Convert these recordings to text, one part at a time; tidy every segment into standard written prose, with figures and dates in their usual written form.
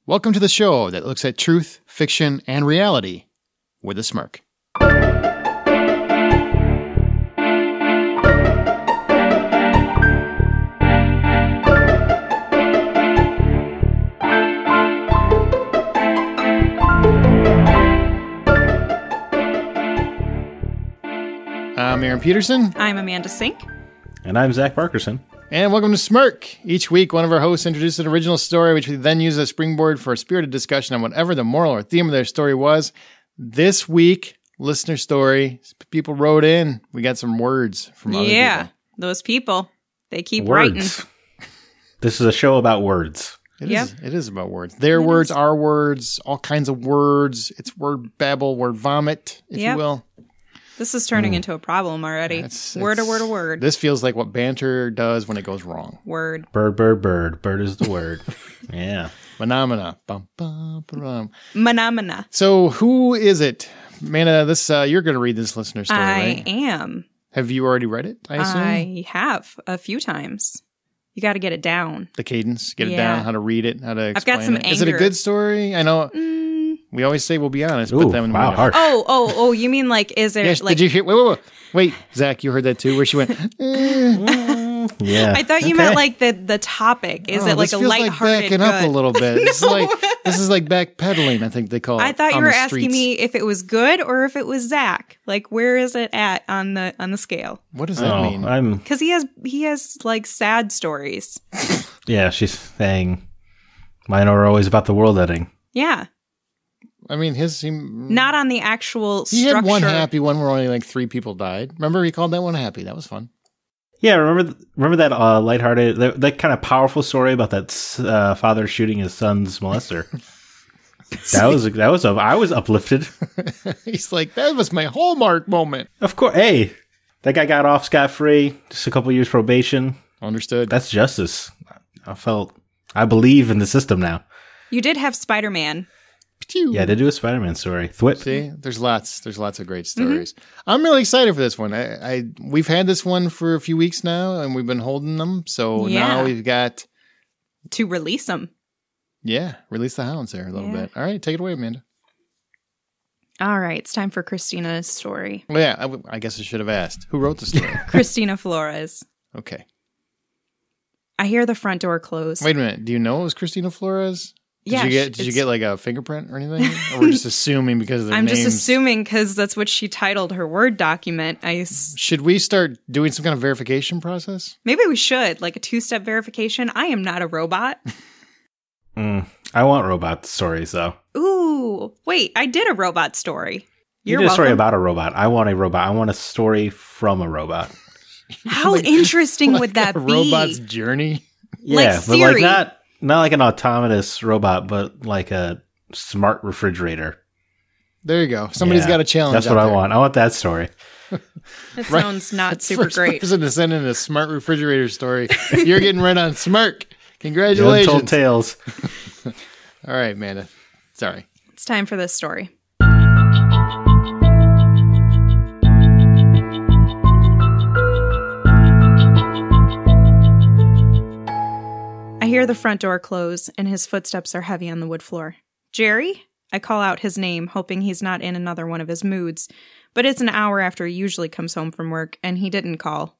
Welcome to the show that looks at truth, fiction, and reality with a smirk. I'm Aaron Peterson. I'm Amanda Sink. And I'm Zach Parkerson. And welcome to Smirk. Each week, one of our hosts introduces an original story, which we then use as a springboard for a spirited discussion on whatever the moral or theme of their story was. This week, listener story, people wrote in. We got some words from other people. Yeah, those people. They keep Words. writing. This is a show about words. It is about words. Their words, our words, all kinds of words. It's word babble, word vomit, if you will. This is turning into a problem already. Word. This feels like what banter does when it goes wrong. Word. Bird, bird, bird. Bird is the word. Yeah. Phenomena. Bum, bum, bum. Manamana. So who is it? Amanda, this you're going to read this listener story, right? I am. Have you already read it, I assume? I have a few times. You got to get it down. The cadence, get it down, how to read it, how to explain I've got some it. Is it a anger. good story? I know we always say we'll be honest, but then wow, harsh. Oh, you mean like, is there yes, like... did you hear? Wait, Zach, you heard that too, where she went, Yeah. I thought you meant like the topic. Is it like a lighthearted like backing up a little bit. This is like backpedaling, I think they call it. I thought you on were the asking streets. me if it was good or if it was Zach. Like, where is it at on the scale? What does that mean? Because he has like sad stories. Yeah, she's saying mine are always about the world ending. Yeah. I mean, his seemed... Not on the actual He structure. had one happy one where only like 3 people died. Remember, he called that one happy. That was fun. Yeah, remember that lighthearted, that kind of powerful story about that father shooting his son's molester. I was uplifted. He's like, that was my Hallmark moment. Of course, hey, that guy got off scot-free, just a couple years probation. Understood. That's justice. I believe in the system now. You did have Spider-Man. Yeah, they do a Spider-Man story. Thwip. See, there's lots of great stories. I'm really excited for this one. We've had this one for a few weeks now, and we've been holding them. So now we've got to release them. Yeah, release the hounds there a little bit. All right, take it away, Amanda. All right, it's time for Christina's story. Well, yeah, I guess I should have asked. Who wrote the story? Christina Flores. Okay. I hear the front door close. Wait a minute. Do you know it was Christina Flores? Did you get like a fingerprint or anything? Or we're just assuming because of their names? I'm just assuming because that's what she titled her Word document. Should we start doing some kind of verification process? Maybe we should, like a 2-step verification. I am not a robot. I want robot stories, though. Ooh, wait, I did a robot story. You did a story about a robot. I want a robot. I want a story from a robot. How interesting would that a be? Robot's journey? Yeah, like but Siri. like not like an autonomous robot, but like a smart refrigerator. There you go. Somebody's got a challenge. That's what I want. I want that story. That sounds not super First great. person to send in a smart refrigerator story. You're getting right on Smirk. Congratulations. Untold tales. All right, Amanda. Sorry. It's time for this story. I hear the front door close, and his footsteps are heavy on the wood floor. Jerry? I call out his name, hoping he's not in another one of his moods, but it's an hour after he usually comes home from work, and he didn't call.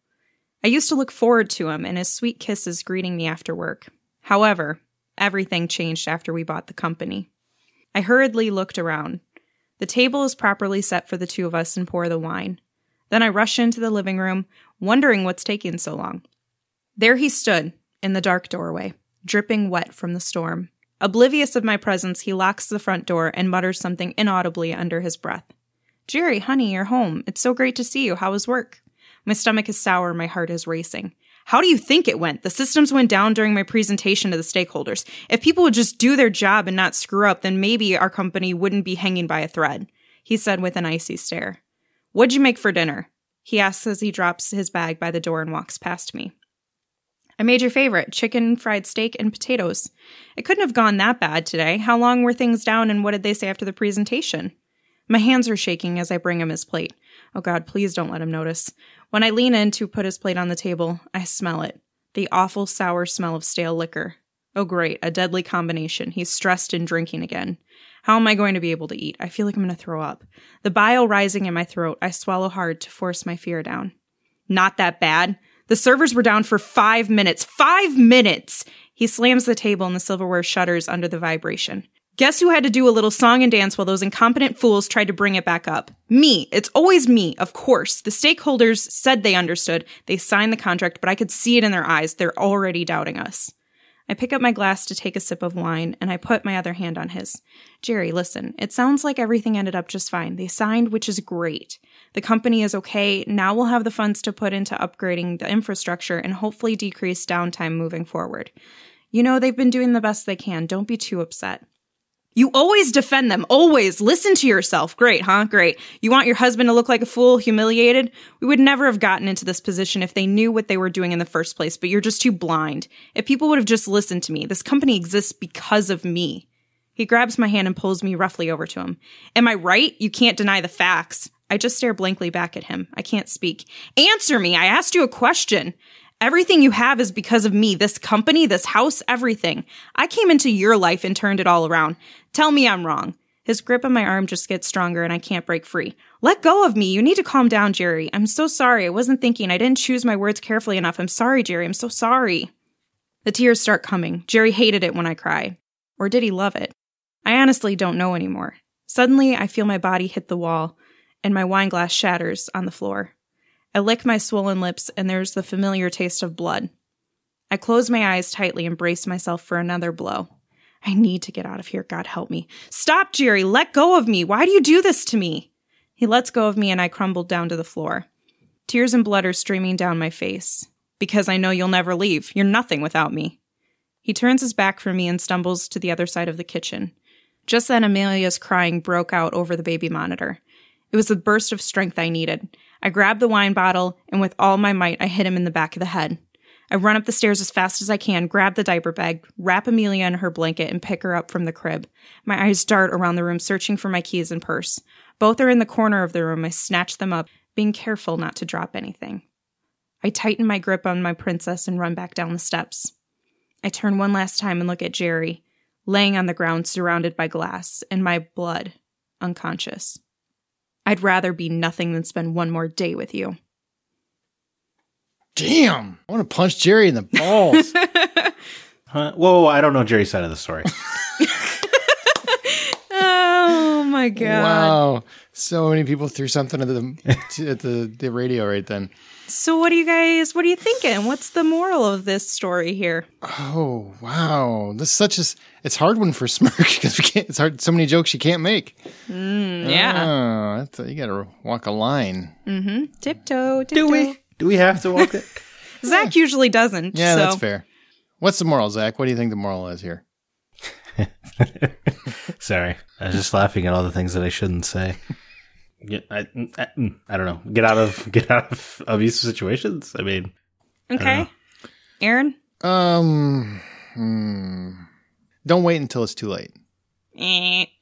I used to look forward to him and his sweet kisses greeting me after work. However, everything changed after we bought the company. I hurriedly looked around. The table is properly set for the two of us and pour the wine. Then I rush into the living room, wondering what's taking so long. There he stood, in the dark doorway, dripping wet from the storm. Oblivious of my presence, he locks the front door and mutters something inaudibly under his breath. Jerry, honey, you're home. It's so great to see you. How was work? My stomach is sour, my heart is racing. How do you think it went? The systems went down during my presentation to the stakeholders. If people would just do their job and not screw up, then maybe our company wouldn't be hanging by a thread, he said with an icy stare. What'd you make for dinner? He asks as he drops his bag by the door and walks past me. I made your favorite, chicken, fried steak, and potatoes. It couldn't have gone that bad today. How long were things down and what did they say after the presentation? My hands are shaking as I bring him his plate. Oh God, please don't let him notice. When I lean in to put his plate on the table, I smell it. The awful sour smell of stale liquor. Oh, great. A deadly combination. He's stressed and drinking again. How am I going to be able to eat? I feel like I'm going to throw up. The bile rising in my throat, I swallow hard to force my fear down. Not that bad. The servers were down for 5 minutes. 5 minutes! He slams the table and the silverware shudders under the vibration. Guess who had to do a little song and dance while those incompetent fools tried to bring it back up? Me. It's always me, of course. The stakeholders said they understood. They signed the contract, but I could see it in their eyes. They're already doubting us. I pick up my glass to take a sip of wine, and I put my other hand on his. Jerry, listen, it sounds like everything ended up just fine. They signed, which is great. The company is okay. Now we'll have the funds to put into upgrading the infrastructure and hopefully decrease downtime moving forward. You know, they've been doing the best they can. Don't be too upset. You always defend them. Always. Listen to yourself. Great, huh? Great. You want your husband to look like a fool, humiliated? We would never have gotten into this position if they knew what they were doing in the first place, but you're just too blind. If people would have just listened to me, this company exists because of me. He grabs my hand and pulls me roughly over to him. Am I right? You can't deny the facts. I just stare blankly back at him. I can't speak. Answer me. I asked you a question. Everything you have is because of me, this company, this house, everything. I came into your life and turned it all around. Tell me I'm wrong. His grip on my arm just gets stronger and I can't break free. Let go of me. You need to calm down, Jerry. I'm so sorry. I wasn't thinking. I didn't choose my words carefully enough. I'm sorry, Jerry. I'm so sorry. The tears start coming. Jerry hated it when I cry. Or did he love it? I honestly don't know anymore. Suddenly, I feel my body hit the wall and my wine glass shatters on the floor. I lick my swollen lips, and there's the familiar taste of blood. I close my eyes tightly and brace myself for another blow. I need to get out of here, God help me. Stop, Jerry! Let go of me! Why do you do this to me? He lets go of me, and I crumble down to the floor. Tears and blood are streaming down my face. Because I know you'll never leave. You're nothing without me. He turns his back from me and stumbles to the other side of the kitchen. Just then, Amelia's crying broke out over the baby monitor. It was the burst of strength I needed. I grab the wine bottle, and with all my might, I hit him in the back of the head. I run up the stairs as fast as I can, grab the diaper bag, wrap Amelia in her blanket, and pick her up from the crib. My eyes dart around the room, searching for my keys and purse. Both are in the corner of the room. I snatch them up, being careful not to drop anything. I tighten my grip on my princess and run back down the steps. I turn one last time and look at Jerry, laying on the ground surrounded by glass, and my blood, unconscious. I'd rather be nothing than spend one more day with you. Damn. I want to punch Jerry in the balls. Whoa, I don't know Jerry's side of the story. Oh, my God. Wow. So many people threw something at the radio right then. So what are you thinking? What's the moral of this story here? Oh, wow. This is it's a hard one for Smirk because it's hard. So many jokes you can't make. Yeah. Oh, you got to walk a line. Mm-hmm. Tiptoe. Do we have to walk it? Zach usually doesn't. Yeah, so. That's fair. What's the moral, Zach? What do you think the moral is here? Sorry. I was just laughing at all the things that I shouldn't say. I don't know. Get out of abusive situations. I mean, okay. Aaron? Don't wait until it's too late.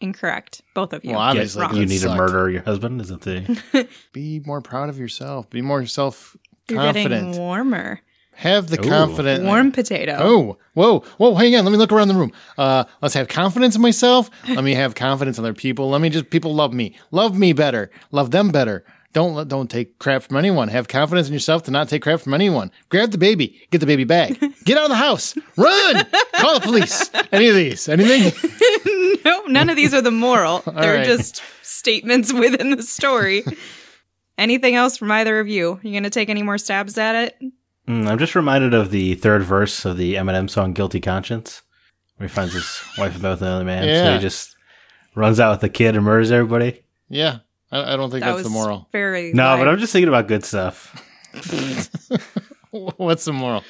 Incorrect. Both of you. Well, obviously, you need to murder your husband. Is it the? Be more proud of yourself. Be more You're self-confident. getting warmer. Have the confidence. Warm potato. Oh, whoa, hang on. Let me look around the room. Let's have confidence in myself. Let me have confidence in other people. People love me. Love me better. Love them better. Don't take crap from anyone. Have confidence in yourself to not take crap from anyone. Grab the baby. Get the baby back. Get out of the house. Run. Call the police. Any of these? Anything? No, none of these are the moral. They're right. just statements within the story. Anything else from either of you? You going to take any more stabs at it? I'm just reminded of the third verse of the Eminem song "Guilty Conscience," where he finds his wife about with another man. Yeah. So he just runs out with the kid and murders everybody. Yeah, I don't think that's the moral. Very No, live. but I'm just thinking about good stuff. What's the moral?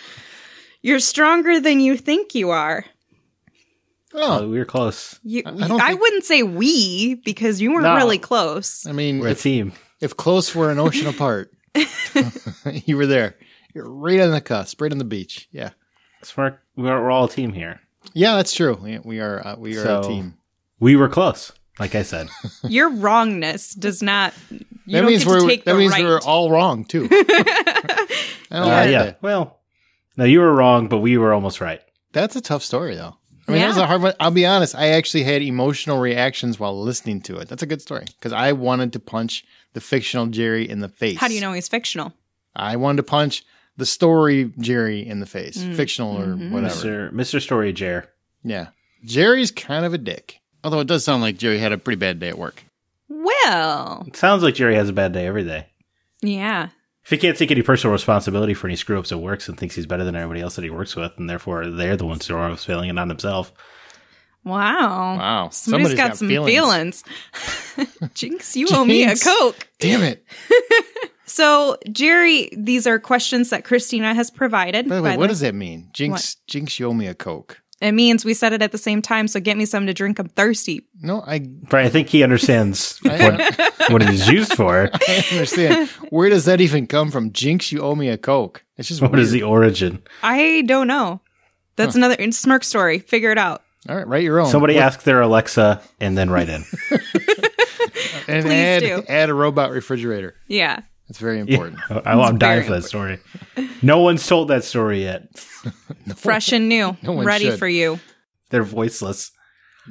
You're stronger than you think you are. Oh, We were close. I wouldn't say we, because you weren't really close. I mean, We're a team. if close were an ocean apart, you were there. You're right on the cusp, right on the beach. Yeah. Smirk, we're all a team here. Yeah, that's true. We are a team. We were close, like I said. Your wrongness does not. You That don't means get to take the right. we're all wrong too. I don't like Yeah. that. Well, no, you were wrong, but we were almost right. That's a tough story, though. I mean, Yeah. that was a hard one. I'll be honest. I actually had emotional reactions while listening to it. That's a good story because I wanted to punch the fictional Jerry in the face. How do you know he's fictional? I wanted to punch the story Jerry in the face, fictional or whatever. Mr. Story Jer. Yeah. Jerry's kind of a dick. Although it does sound like Jerry had a pretty bad day at work. Well, It sounds like Jerry has a bad day every day. yeah. If he can't take any personal responsibility for any screw ups at work and thinks he's better than everybody else that he works with, and therefore they're the ones who are always failing and not himself. Wow. Wow. Somebody's got some feelings. Jinx, you owe me a Jinx. Coke. Damn it. So, Jerry, these are questions that Christina has provided. By the way, what does that mean? Jinx, What? Jinx, you owe me a Coke. It means we said it at the same time, so get me something to drink. I'm thirsty. No, I But I think he understands what it is used for. understand. Where does that even come from? Jinx, you owe me a Coke. It's just What weird. is the origin? I don't know. That's another Smirk story. Figure it out. All right, write your own. Somebody ask their Alexa and then write in. and Please do. add a robot refrigerator. Yeah. That's very important. I'm dying very for that story. No one's told that story yet. Fresh and new. No one Ready should. for you. They're voiceless.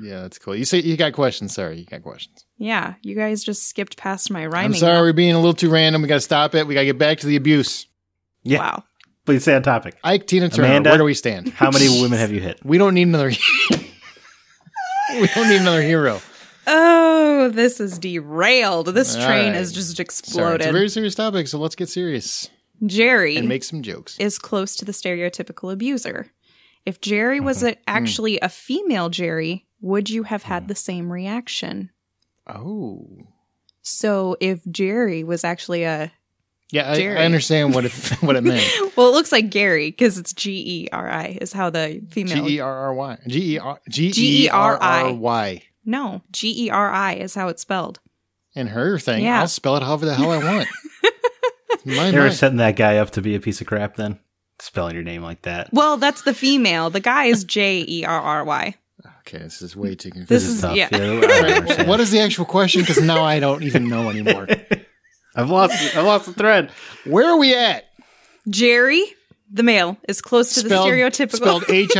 Yeah, that's cool. You say you got questions. Sorry, you got questions. Yeah. You guys just skipped past my rhyming. I'm sorry, we're being a little too random. We got to stop it. We got to get back to the abuse. Yeah. Wow. Please stay on topic. Ike, Tina Turner, Amanda? where do we stand? How many women have you hit? We don't need another. We don't need another hero. Oh, this is derailed. This All train right. has just Sorry, exploded. it's a very serious topic, so let's get serious Jerry and make some jokes. is close to the stereotypical abuser. If Jerry was actually a female Jerry, would you have had the same reaction? Oh, So if Jerry was actually a... yeah, I Jerry. understand what it what it meant. Well, it looks like Gary because it's Geri is how the female... Gerry. G-E-R-I. No, Geri is how it's spelled. And her thing, Yeah. I'll spell it however the hell I want. My They were mind. setting that guy up to be a piece of crap then? Spelling your name like that. Well, that's the female. The guy is Jerry. Okay, this is way too confusing. This is tough. yeah. I don't understand. What is the actual question? Because now I don't even know anymore. I've lost the thread. Where are we at? Jerry, the male, is close to the stereotypical. Spelled Hicky.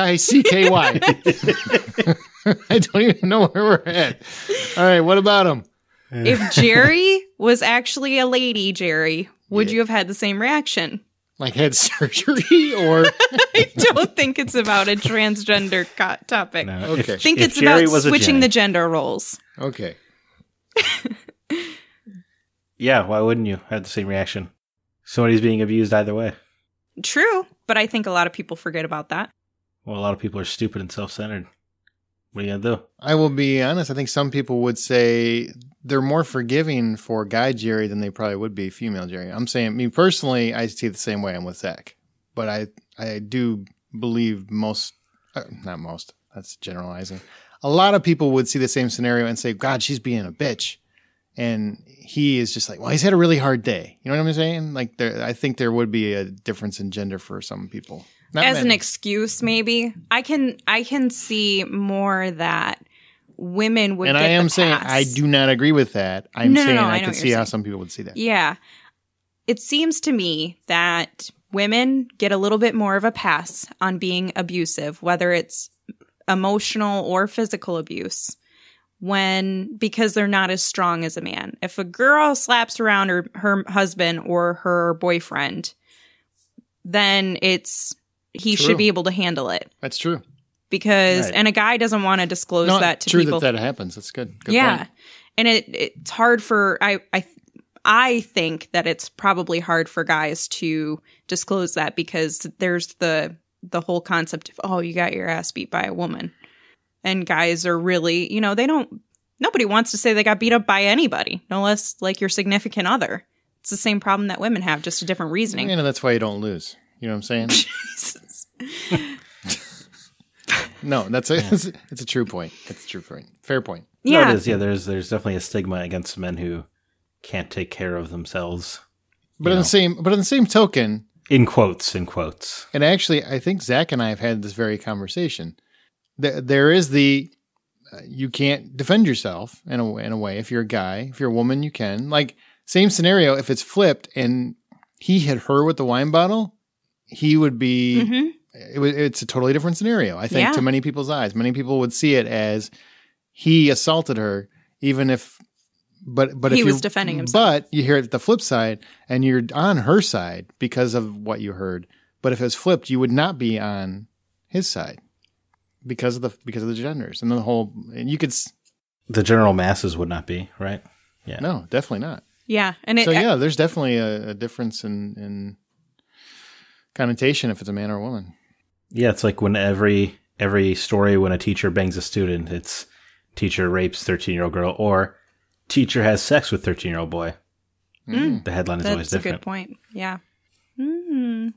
I don't even know where we're at. All right, what about him? If Jerry was actually a lady, Jerry, would Yeah. you have had the same reaction? Like had surgery or I don't think it's about a transgender topic. No, Okay. I think if it's Jerry about was a switching Jenny- the gender roles. okay? Yeah, why wouldn't you have the same reaction? Somebody's being abused either way. True, but I think a lot of people forget about that. Well, a lot of people are stupid and self-centered. What are you going to do? I will be honest. I think some people would say they're more forgiving for guy Jerry than they probably would be female Jerry. I'm saying, me personally, I see it the same way. I'm with Zach, but I do believe most, not most. That's generalizing. A lot of people would see the same scenario and say, "God, she's being a bitch," and he is just like, "Well, he's had a really hard day." You know what I'm saying? Like, I think there would be a difference in gender for some people. Not As an many. excuse, maybe I can see more that women would. And get I am the saying pass. I do not agree with that. I'm No, saying I I know can what see you're how saying. some people would see that. Yeah, it seems to me that women get a little bit more of a pass on being abusive, whether it's emotional or physical abuse, because they're not as strong as a man. If a girl slaps around her husband or her boyfriend, then he True. should be able to handle it. That's true. Because Right. and a guy doesn't want to disclose No, that to true people. that happens. That's good. Good yeah, point. and it's hard for I think that it's probably hard for guys to disclose that because there's the whole concept of, oh, you got your ass beat by a woman, and guys are really, nobody wants to say they got beat up by anybody, no less like your significant other. It's the same problem that women have, just a different reasoning. That's why you don't lose. You know what I'm saying? Jesus. No, it's a true point. It's a true point. Fair point. Yeah, No, it is. Yeah, there's definitely a stigma against men who can't take care of themselves. But You in know. the same token, In quotes. and actually, I think Zach and I have had this very conversation. There is you can't defend yourself in a way. If you're a guy, if you're a woman, you can. Like, same scenario. If it's flipped and he hit her with the wine bottle, he would be it's a totally different scenario. I think Yeah. to many people's eyes, many people would see it as he assaulted her, even if, but He if was you- defending himself. But you hear it the flip side, and you're on her side because of what you heard. But if it was flipped, you would not be on his side because of the genders and the whole. And you could The general masses would not be, right? Yeah. no, definitely not. Yeah. And So yeah, there's definitely a difference in connotation if it's a man or a woman. Yeah, it's like when every story when a teacher bangs a student, it's teacher rapes 13-year-old girl or teacher has sex with 13-year-old boy. The headline is always that's a different. good point. Yeah. Mm.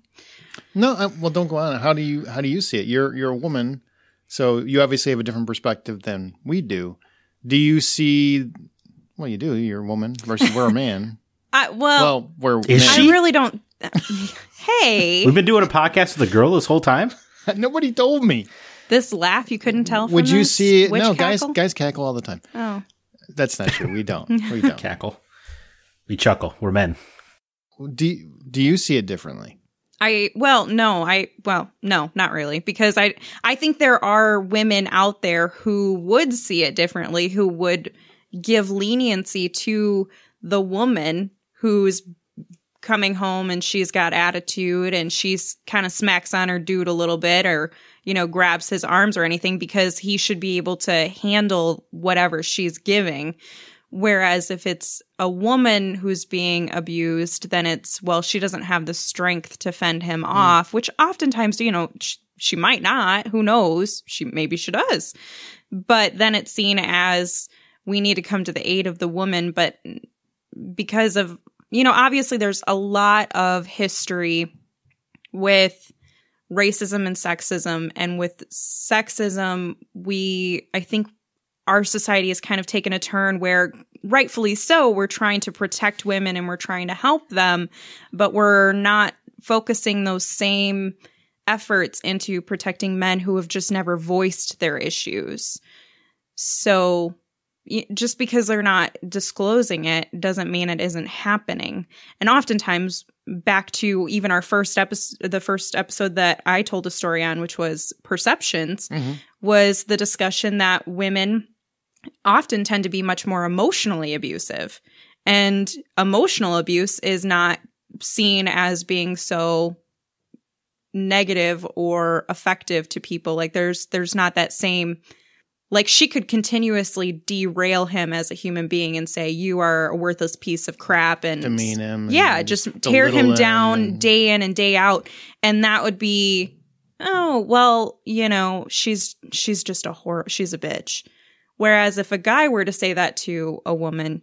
No, well, don't go on. How do you see it? You're a woman, so you obviously have a different perspective than we do. Do you see? Well, you do. You're a woman versus we're a man. Well, we're Is men. she? I really don't. Hey, We've been doing a podcast with a girl this whole time? Nobody told me. this laugh you couldn't tell. Would from you this see it? witch No, cackle? guys cackle all the time. Oh, That's not true. We don't. We don't. Cackle. We chuckle. We're men. Do you see it differently? no, not really, because I think there are women out there who would see it differently, who would give leniency to the woman who's coming home and she's got attitude and she's kind of smacks on her dude a little bit or, grabs his arms or anything because he should be able to handle whatever she's giving. Whereas if it's a woman who's being abused, then it's, well, she doesn't have the strength to fend him off, which oftentimes, she might not. Who knows? Maybe she does. But then it's seen as we need to come to the aid of the woman. But because of, obviously there's a lot of history with racism and sexism. And with sexism, I think our society has kind of taken a turn where, rightfully so, we're trying to protect women and we're trying to help them, but we're not focusing those same efforts into protecting men who have just never voiced their issues. So just because they're not disclosing it doesn't mean it isn't happening. And oftentimes, back to even our the first episode that I told a story on, which was perceptions, was the discussion that women often tend to be much more emotionally abusive. And emotional abuse is not seen as being so negative or effective to people. Like there's not that same, like she could continuously derail him as a human being and say, you are a worthless piece of crap, and Demean him. Yeah, and just tear him belittle down and- day in and day out. And that would be, oh, well, she's just a whore. She's a bitch. Whereas if a guy were to say that to a woman,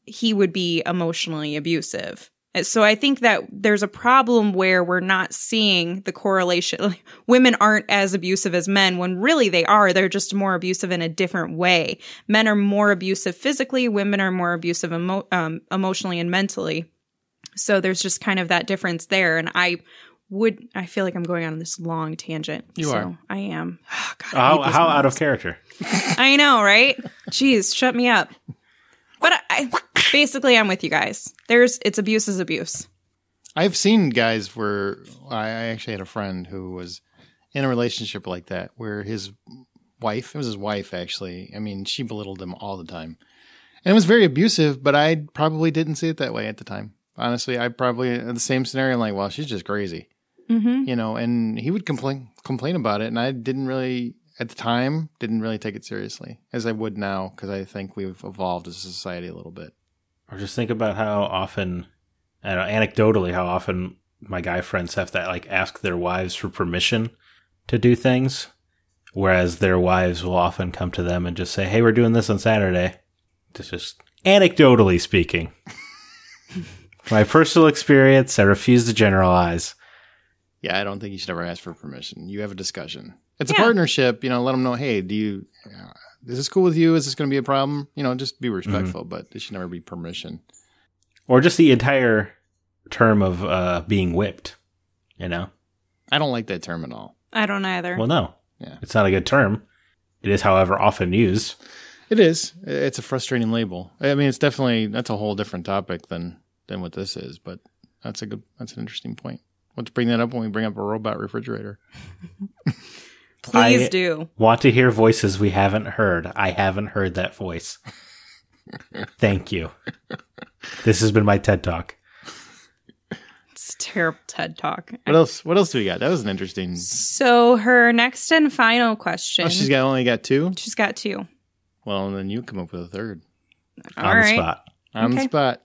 he would be emotionally abusive. So I think that there's a problem where we're not seeing the correlation. Like, women aren't as abusive as men when really they are. They're just more abusive in a different way. Men are more abusive physically. Women are more abusive emotionally and mentally. So there's just kind of that difference there. And I feel like I'm going on this long tangent. You are. I am. Oh, God, I hate these How out moments. of character? I know, right? Jeez, shut me up. But basically, I'm with you guys. It's abuse is abuse. I've seen guys where I actually had a friend who was in a relationship like that where his wife, it was his wife actually, I mean, she belittled him all the time. And it was very abusive, but I probably didn't see it that way at the time. Honestly, I probably in the same scenario, I'm like, well, she's just crazy. Mm-hmm. And he would complain about it. And I didn't really, at the time, didn't really take it seriously as I would now, because I think we've evolved as a society a little bit. Or just think about how often, I don't know, anecdotally, how often my guy friends have to ask their wives for permission to do things, whereas their wives will often come to them and just say, "Hey, we're doing this on Saturday." It's just anecdotally speaking. My personal experience, I refuse to generalize. Yeah, I don't think you should ever ask for permission. You have a discussion. It's a Yeah. partnership. Let them know, hey, is this cool with you? Is this going to be a problem? Just be respectful, but it should never be permission. Or just the entire term of being whipped, I don't like that term at all. I don't either. Well, no. Yeah. It's not a good term. It is, however, often used. It is. It's a frustrating label. I mean, that's a whole different topic than what this is, but that's an interesting point. Let's bring that up when we bring up a robot refrigerator. Please do. Want to hear voices we haven't heard. I haven't heard that voice. Thank you. This has been my TED Talk. It's a terrible TED Talk. What else do we got? That was an interesting... So her next and final question. Oh, she's only got 2? She's got 2. Well, then you come up with a third. On the spot. On the spot.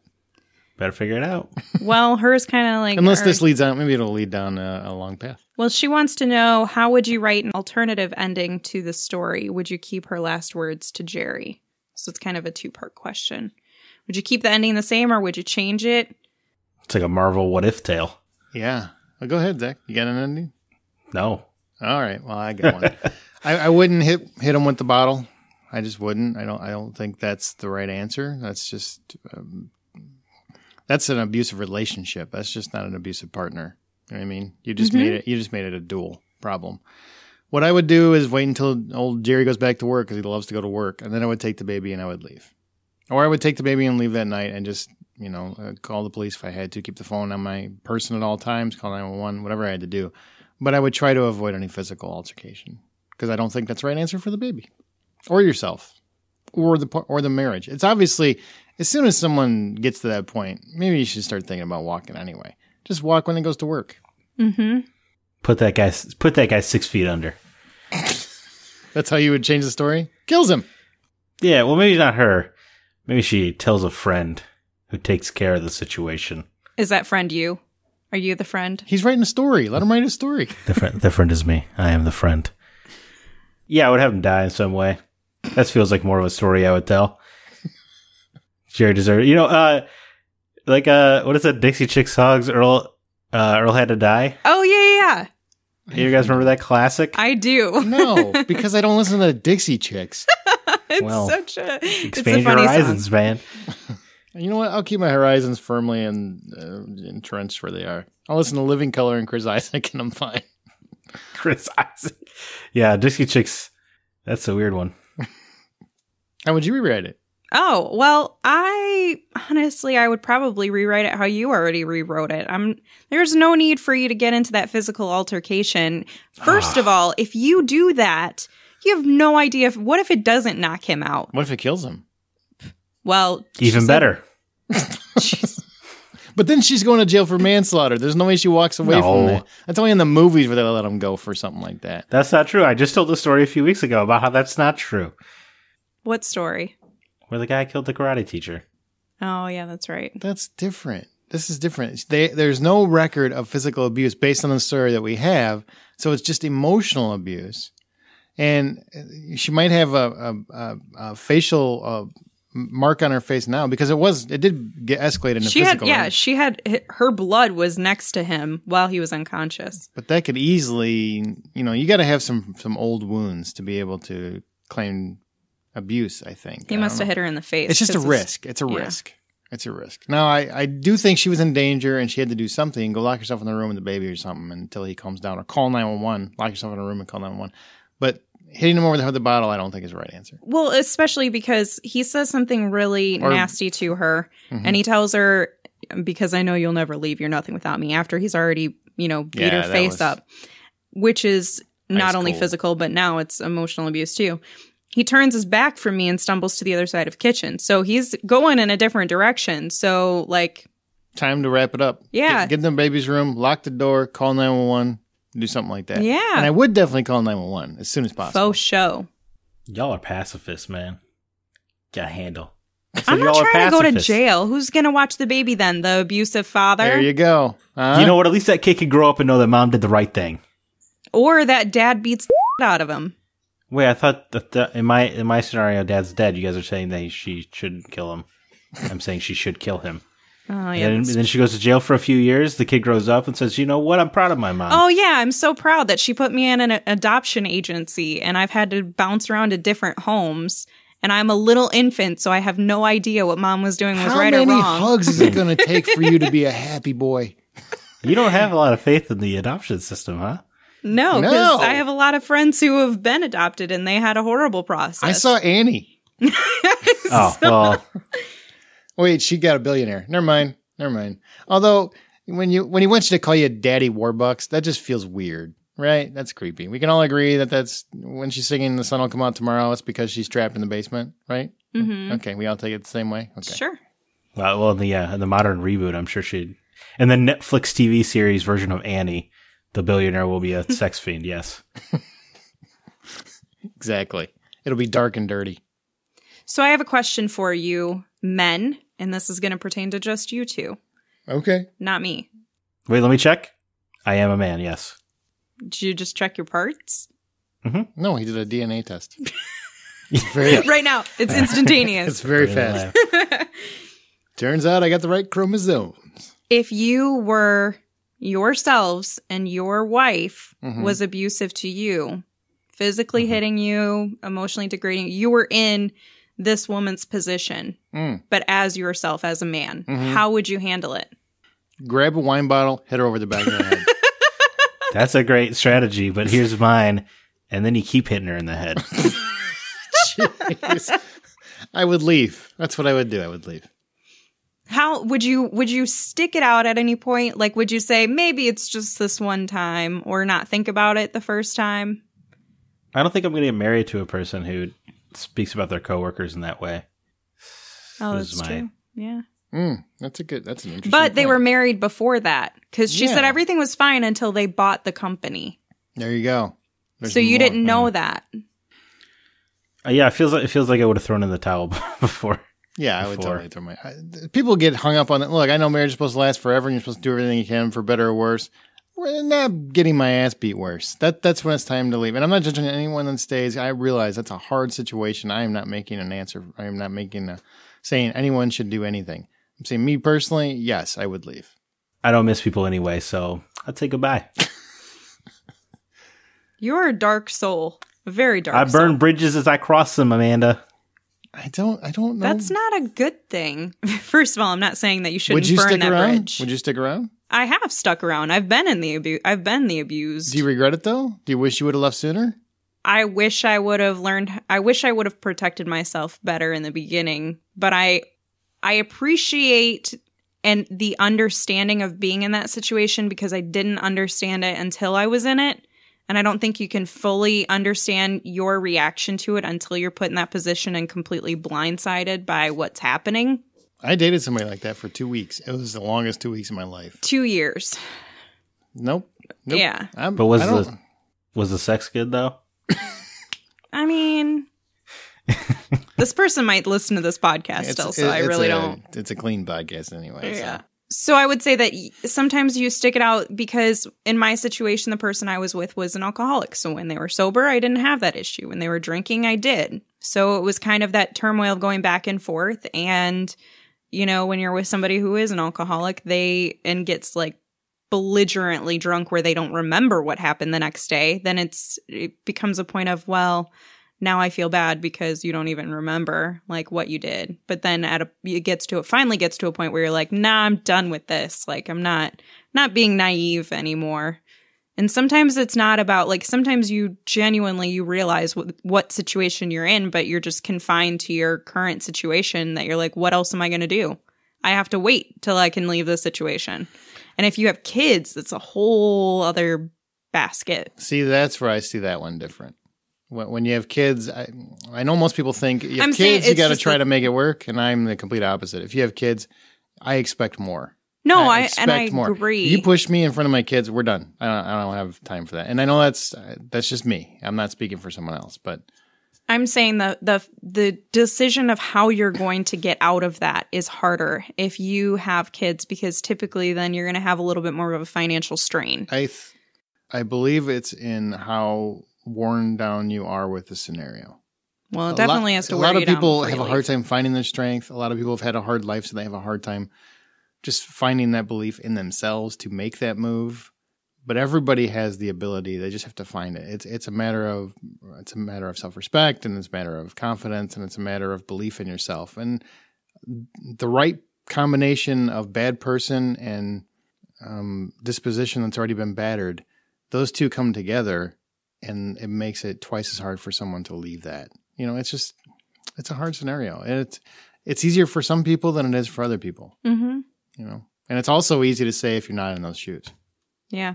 Better figure it out. Well, hers kind of like... Unless this leads on, maybe it'll lead down a long path. Well, she wants to know, how would you write an alternative ending to the story? Would you keep her last words to Jerry? So it's kind of a 2-part question. Would you keep the ending the same, or would you change it? It's like a Marvel what if tale. Yeah. Well, go ahead, Zach. You got an ending? No. All right. Well, I got one. I wouldn't hit him with the bottle. I just wouldn't. I don't think that's the right answer. That's just that's an abusive relationship. That's just not an abusive partner. You know what I mean? You just made it a dual problem. What I would do is wait until old Jerry goes back to work, because he loves to go to work, and then I would take the baby and I would leave. Or I would take the baby and leave that night and just, call the police if I had to, keep the phone on my person at all times, call 911, whatever I had to do. But I would try to avoid any physical altercation, because I don't think that's the right answer for the baby or yourself or the marriage. It's obviously, as soon as someone gets to that point, maybe you should start thinking about walking anyway. Just walk when he goes to work. Mm-hmm. Put that guy 6 feet under. That's how you would change the story? Kills him. Yeah, well, maybe not her. Maybe she tells a friend who takes care of the situation. Is that friend you? Are you the friend? He's writing a story. Let him write a story. The friend is me. I am the friend. Yeah, I would have him die in some way. That feels like more of a story I would tell. Jerry deserved. What is that Dixie Chicks songs? Earl had to die. Oh yeah. You guys remember that classic? I do. No, because I don't listen to the Dixie Chicks. Expand your horizons, man. You know what? I'll keep my horizons firmly entrenched where they are. I'll listen to Living Color and Chris Isaac, and I'm fine. Chris Isaac. Yeah, Dixie Chicks. That's a weird one. How would you rewrite it? Oh, well, I would probably rewrite it how you already rewrote it. There's no need for you to get into that physical altercation. First of all, if you do that, you have no idea. What if it doesn't knock him out? What if it kills him? Well, even better. But then she's going to jail for manslaughter. There's no way she walks away from that. That's only in the movies where they let him go for something like that. That's not true. I just told the story a few weeks ago about how that's not true. What story? Where the guy killed the karate teacher. Oh, yeah, that's right. That's different. This is different. There's no record of physical abuse based on the story that we have, so it's just emotional abuse. And she might have a facial mark on her face now, because it did get escalated into physical. She had her blood was next to him while he was unconscious. But that could easily, you got to have some old wounds to be able to claim abuse, I think. He must have hit her in the face. It's just a risk. It's a risk. It's a risk. Now, I do think she was in danger and she had to do something. Go lock yourself in the room with the baby or something until he calms down, or call 911. Lock yourself in a room and call 911. But hitting him over the head with the bottle, I don't think is the right answer. Well, especially because he says something really nasty to her, and he tells her, because I know you'll never leave, you're nothing without me, after he's already, beat her face up, which is not only physical, but now it's emotional abuse too. He turns his back from me and stumbles to the other side of the kitchen. So he's going in a different direction. So, time to wrap it up. Yeah. Get in the baby's room, lock the door, call 911. Do something like that. Yeah. And I would definitely call 911 as soon as possible. Faux show. Y'all are pacifists, man. Got a handle. I'm not trying to go to jail. Who's going to watch the baby then? The abusive father? There you go. You know what? At least that kid can grow up and know that mom did the right thing. Or that dad beats the out of him. Wait, I thought that in my scenario, dad's dead. You guys are saying that she shouldn't kill him. I'm saying she should kill him. Oh, yeah. And then she goes to jail for a few years. The kid grows up and says, you know what? I'm proud of my mom. Oh, yeah. I'm so proud that she put me in an adoption agency, and I've had to bounce around to different homes. And I'm a little infant, so I have no idea what mom was doing was right or wrong. How many hugs is it going to take for you to be a happy boy? You don't have a lot of faith in the adoption system, huh? No, because I have a lot of friends who have been adopted, and they had a horrible process. I saw Annie. Well. Wait, she got a billionaire. Never mind. Although, when he wants you to call you Daddy Warbucks, that just feels weird, right? That's creepy. We can all agree that that's when she's singing "The Sun Will Come Out Tomorrow." It's because she's trapped in the basement, right? Mm-hmm. Okay, we all take it the same way. Okay, sure. Well, in the modern reboot, I'm sure she'd. In the Netflix TV series version of Annie, the billionaire will be a sex fiend. Yes, exactly. It'll be dark and dirty. So I have a question for you, men, and this is going to pertain to just you two. Okay. Not me. Wait, let me check. I am a man, yes. Did you just check your parts? Mm-hmm. No, he did a DNA test. Right now, it's instantaneous. It's very fast. Turns out I got the right chromosomes. If you were yourselves and your wife was abusive to you, physically hitting you, emotionally degrading you were in this woman's position, but as yourself, as a man, how would you handle it? Grab a wine bottle, hit her over the back of the head. That's a great strategy, but here's mine. And then you keep hitting her in the head. Jeez. I would leave. That's what I would do. I would leave. How would you stick it out at any point? Like, would you say maybe it's just this one time or not think about it the first time? I don't think I'm going to get married to a person who speaks about their coworkers in that way. Oh, that's true. Yeah. That's an interesting But they point. were married before that because she said everything was fine until they bought the company. There you go. So you didn't know that. Yeah, it feels like I would have thrown in the towel before. Yeah, I would totally throw my... people get hung up on it. Look, I know marriage is supposed to last forever and you're supposed to do everything you can for better or worse. We're not getting my ass beat worse. That's when it's time to leave. And I'm not judging anyone that stays. I realize that's a hard situation. I am not making an answer. I am not saying anyone should do anything. I'm saying me personally, yes, I would leave. I don't miss people anyway, so I'd say goodbye. You're a dark soul. A very dark soul. I burn bridges as I cross them, Amanda. I don't know. That's not a good thing. First of all, I'm not saying that you shouldn't burn that bridge. Would you stick around? I have stuck around. I've been the abused. Do you regret it though? Do you wish you would have left sooner? I wish I would have learned. I wish I would have protected myself better in the beginning. But I appreciate and the understanding of being in that situation because I didn't understand it until I was in it. And I don't think you can fully understand your reaction to it until you're put in that position and completely blindsided by what's happening. I dated somebody like that for 2 weeks. It was the longest 2 weeks of my life. 2 years. Nope. Yeah. But was the sex good though? I mean, this person might listen to this podcast still, so I really don't. It's a clean podcast anyway. Yeah. So I would say that sometimes you stick it out because in my situation, the person I was with was an alcoholic. So when they were sober, I didn't have that issue. When they were drinking, I did. So it was kind of that turmoil of going back and forth. And, you know, when you're with somebody who is an alcoholic, and gets like belligerently drunk where they don't remember what happened the next day, then it becomes a point of, well, now I feel bad because you don't even remember like what you did. But then it finally gets to a point where you're like, nah, I'm done with this. Like I'm not being naive anymore. And sometimes it's not about like, sometimes you genuinely, you realize what situation you're in, but you're just confined to your current situation that you're like, what else am I going to do? I have to wait till I can leave this situation. And if you have kids, it's a whole other basket. See, that's where I see that one different. When you have kids, I know most people think you have kids, you got to try to make it work. And I'm the complete opposite. If you have kids, I expect more. No, I agree. You push me in front of my kids, we're done. I don't have time for that. And I know that's just me. I'm not speaking for someone else, but I'm saying the decision of how you're going to get out of that is harder if you have kids, because typically then you're going to have a little bit more of a financial strain. I believe it's in how worn down you are with the scenario. Well, it definitely has to wear you down. A lot of people have a hard time finding their strength. A lot of people have had a hard life, so they have a hard time just finding that belief in themselves to make that move. But everybody has the ability. They just have to find it. It's a matter of self-respect, and it's a matter of confidence, and it's a matter of belief in yourself. And the right combination of bad person and disposition that's already been battered, those two come together, and it makes it twice as hard for someone to leave that. You know, it's a hard scenario. And it's easier for some people than it is for other people. Mm-hmm. You know, And it's also easy to say if you're not in those shoes. Yeah.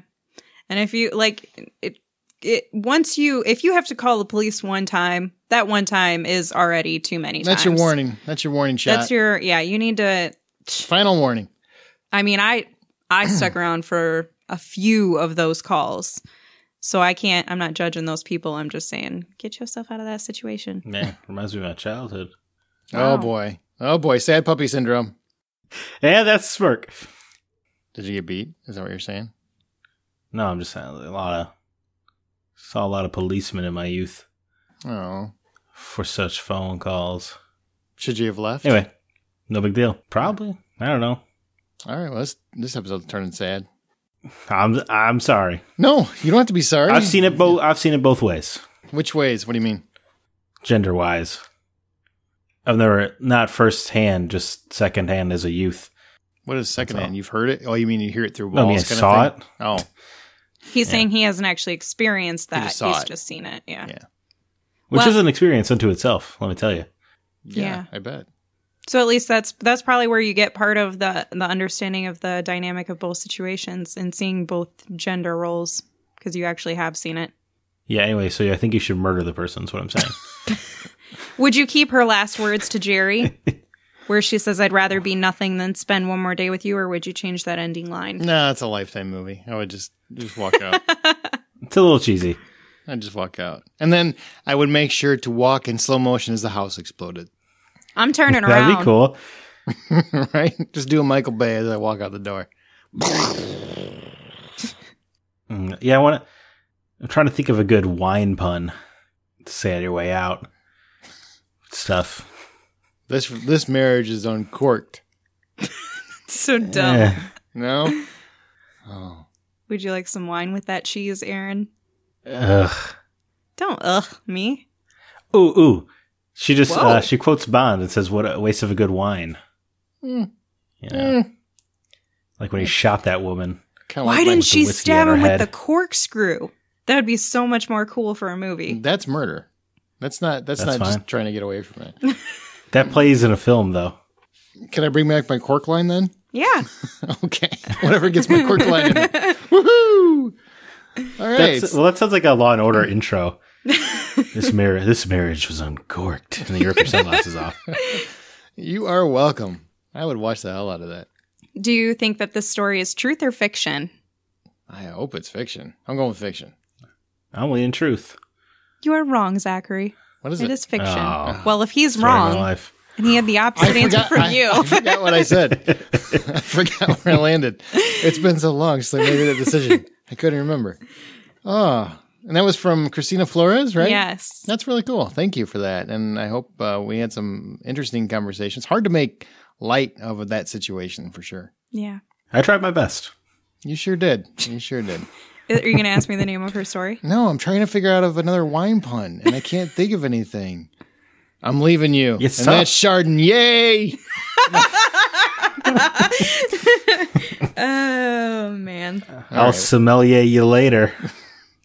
And if you if you have to call the police one time, that one time is already too many times. That's your warning. That's your warning shot. You need to. Final warning. I mean, I stuck around for a few of those calls. So I'm not judging those people. I'm just saying, get yourself out of that situation. Man, reminds me of my childhood. Wow. Oh boy. Sad puppy syndrome. Yeah, that's Smirk. Did you get beat? Is that what you're saying? No, I'm just saying saw a lot of policemen in my youth. Oh. For such phone calls. Should you have left? Anyway, no big deal. Probably. I don't know. All right, well, this episode's turning sad. I'm sorry. No, you don't have to be sorry. I've seen it both ways. Which ways? What do you mean? Gender wise. I've never, not first hand, just second hand as a youth. What is second hand? You've heard it? Oh, you mean you hear it through walls? No, I mean, I saw it. Oh. He's saying he hasn't actually experienced that. He's it. just seen it. Yeah. Which is an experience unto itself, let me tell you. Yeah, I bet. So at least that's probably where you get part of the understanding of the dynamic of both situations and seeing both gender roles, because you actually have seen it. Yeah, anyway, so I think you should murder the person, is what I'm saying. Would you keep her last words to Jerry, where she says, "I'd rather be nothing than spend one more day with you," or would you change that ending line? No, it's a Lifetime movie. I would just walk out. It's a little cheesy. I'd just walk out. And then I would make sure to walk in slow motion as the house exploded. I'm turning around. That'd be cool. Right? Just do a Michael Bay as I walk out the door. Yeah, I'm trying to think of a good wine pun to say on your way out. Stuff. This marriage is uncorked. So dumb. No? Oh. Would you like some wine with that cheese, Aaron? Ugh. Don't me. Ooh. She just she quotes Bond and says, "What a waste of a good wine." Mm. You know, like when he shot that woman. Why didn't she stab him with the corkscrew? That would be so much more cool for a movie. That's murder. That's not fine. Just trying to get away from it. That plays in a film, though. Can I bring back my cork line then? Yeah. Okay. Whatever gets my cork line in there. Woohoo! All right. That sounds like a Law and Order intro. This marriage was uncorked. And then you rip your sunglasses off. You are welcome. I would watch the hell out of that. Do you think that this story is truth or fiction? I hope it's fiction. I'm going with fiction. I'm leaning truth. You are wrong, Zachary. What is it? It is fiction. Oh, well, if he's wrong, and he had the opposite answer from you. I forgot what I said. I forgot where I landed. It's been so long since I made that decision. I couldn't remember. Oh, and that was from Christina Flores, right? Yes. That's really cool. Thank you for that. And I hope we had some interesting conversations. Hard to make light of that situation, for sure. Yeah. I tried my best. You sure did. You sure did. Are you going to ask me the name of her story? No, I'm trying to figure out another wine pun, and I can't think of anything. I'm leaving you. It's and tough. that's Chardonnay. Oh, man. I'll sommelier you later.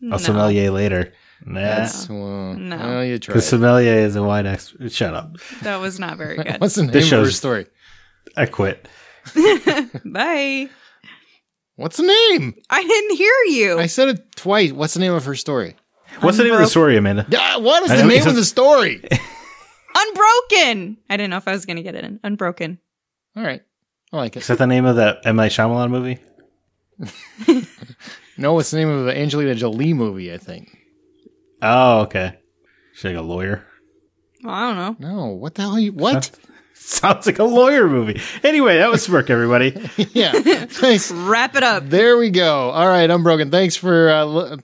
No. I'll sommelier later. Nah. That's, No. Well, you tried. Because sommelier is a wine expert. Shut up. That was not very good. What's the name This of her show's- story? I quit. Bye. What's the name? I didn't hear you. I said it twice. What's the name of her story? What's the name of the story, Amanda? Yeah, what is I the know, name it's of the story? Unbroken. I didn't know if I was going to get it in. Unbroken. All right. I like Is it. that the name of that M. Night Shyamalan movie? No, it's the name of the Angelina Jolie movie, I think. Oh, okay. She's like a lawyer. Well, I don't know. No, what the hell are you... What? Sounds like a lawyer movie. Anyway, that was Smirk, everybody. Yeah. Thanks. Wrap it up. There we go. All right, Unbroken. Thanks for...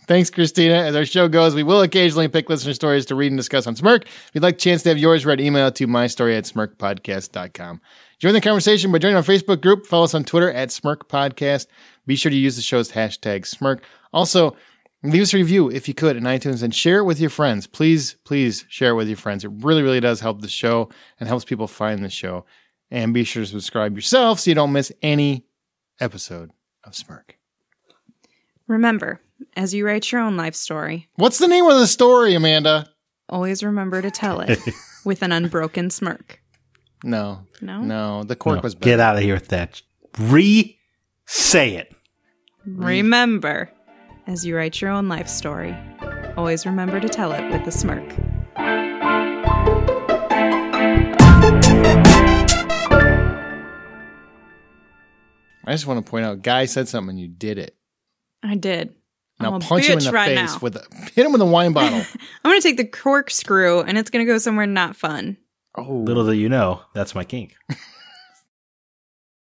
Thanks, Christina. As our show goes, we will occasionally pick listener stories to read and discuss on Smirk. If you'd like a chance to have yours read, email it to mystory@smirkpodcast.com. Join the conversation by joining our Facebook group. Follow us on Twitter @SmirkPodcast. Be sure to use the show's hashtag Smirk. Also, leave us a review if you could in iTunes and share it with your friends. Please share it with your friends. It really, really does help the show and helps people find the show. And be sure to subscribe yourself so you don't miss any episode of Smirk. Remember, as you write your own life story, What's the name of the story, Amanda? always remember to tell it with an unbroken smirk. No. No? The cork No, was better. get out of here with that. Say it. Remember, as you write your own life story, always remember to tell it with a smirk. I just want to point out, Guy said something and you did it. I did. Now I'm punch him in the right face now. hit him with a wine bottle. I'm going to take the corkscrew and it's going to go somewhere not fun. Oh. Little do you know, that's my kink.